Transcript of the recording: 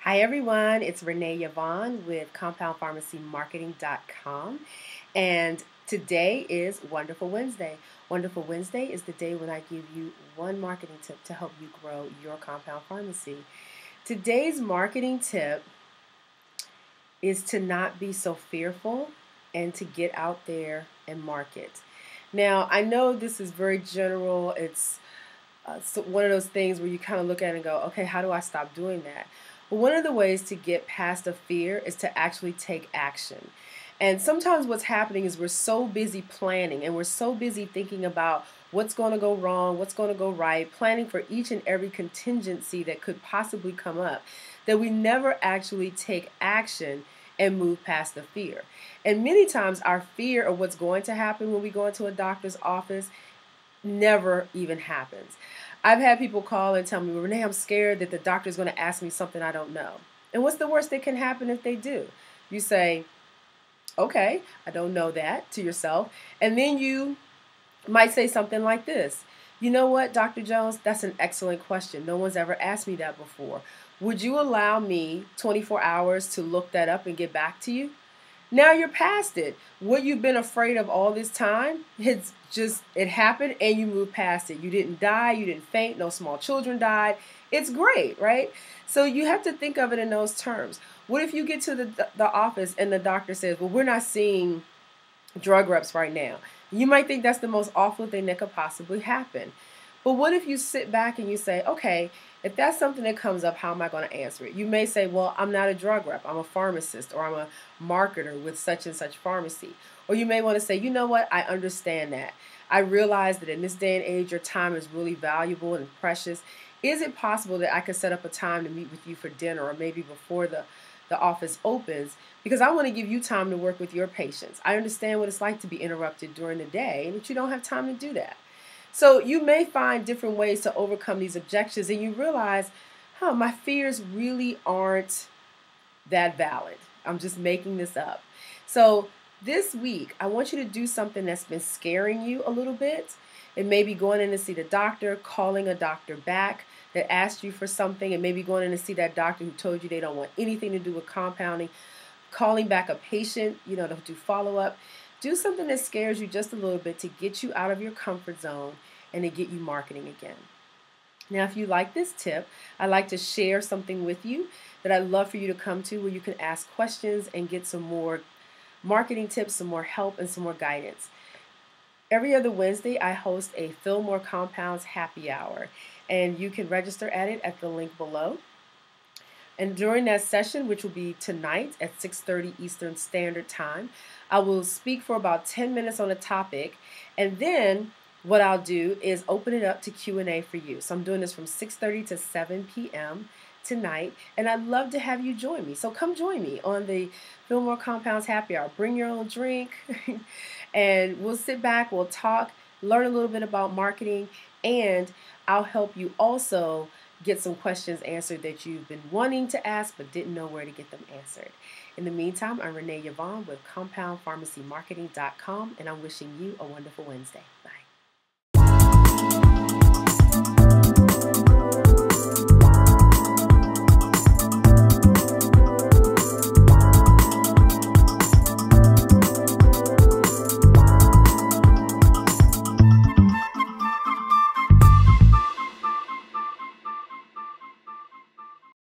Hi everyone, it's Renee Yvonne with CompoundPharmacyMarketing.com, and today is Wonderful Wednesday. Wonderful Wednesday is the day when I give you one marketing tip to help you grow your compound pharmacy. Today's marketing tip is to not be so fearful and to get out there and market. Now, I know this is very general. It's one of those things where you kind of look at it and go, okay, how do I stop doing that? Well, one of the ways to get past the fear is to actually take action. And sometimes what's happening is we're so busy planning and we're so busy thinking about what's going to go wrong, what's going to go right, planning for each and every contingency that could possibly come up, that we never actually take action and move past the fear. And many times our fear of what's going to happen when we go into a doctor's office never even happens. I've had people call and tell me, Renee, I'm scared that the doctor's going to ask me something I don't know. And what's the worst that can happen if they do? You say, okay, I don't know that to yourself. And then you might say something like this. You know what, Dr. Jones, that's an excellent question. No one's ever asked me that before. Would you allow me 24 hours to look that up and get back to you? Now you're past it. What you've been afraid of all this time, it happened and you moved past it. You didn't die, you didn't faint, no small children died. It's great, right? So you have to think of it in those terms. What if you get to the office and the doctor says, well, we're not seeing drug reps right now? You might think that's the most awful thing that could possibly happen. But what if you sit back and you say, okay, if that's something that comes up, how am I going to answer it? You may say, well, I'm not a drug rep. I'm a pharmacist, or I'm a marketer with such and such pharmacy. Or you may want to say, you know what? I understand that. I realize that in this day and age, your time is really valuable and precious. Is it possible that I could set up a time to meet with you for dinner, or maybe before the office opens, because I want to give you time to work with your patients. I understand what it's like to be interrupted during the day and that you don't have time to do that. So you may find different ways to overcome these objections, and you realize, my fears really aren't that valid. I'm just making this up. So this week, I want you to do something that's been scaring you a little bit. It may be going in to see the doctor, calling a doctor back that asked you for something, and maybe going in to see that doctor who told you they don't want anything to do with compounding, calling back a patient, to do follow-up. Do something that scares you just a little bit to get you out of your comfort zone and to get you marketing again. Now, if you like this tip, I'd like to share something with you that I'd love for you to come to, where you can ask questions and get some more marketing tips, some more help, and some more guidance. Every other Wednesday, I host a Fillmore Compounds happy hour, and you can register at it at the link below. And during that session, which will be tonight at 6:30 Eastern Standard Time, I will speak for about 10 minutes on a topic, and then what I'll do is open it up to Q&A for you. So I'm doing this from 6:30 to 7 p.m. tonight, and I'd love to have you join me. So come join me on the Fillmore Compounds happy hour. Bring your own drink, and we'll sit back, we'll talk, learn a little bit about marketing, and I'll help you also get some questions answered that you've been wanting to ask but didn't know where to get them answered. In the meantime, I'm Renee Yvonne with CompoundPharmacyMarketing.com, and I'm wishing you a wonderful Wednesday.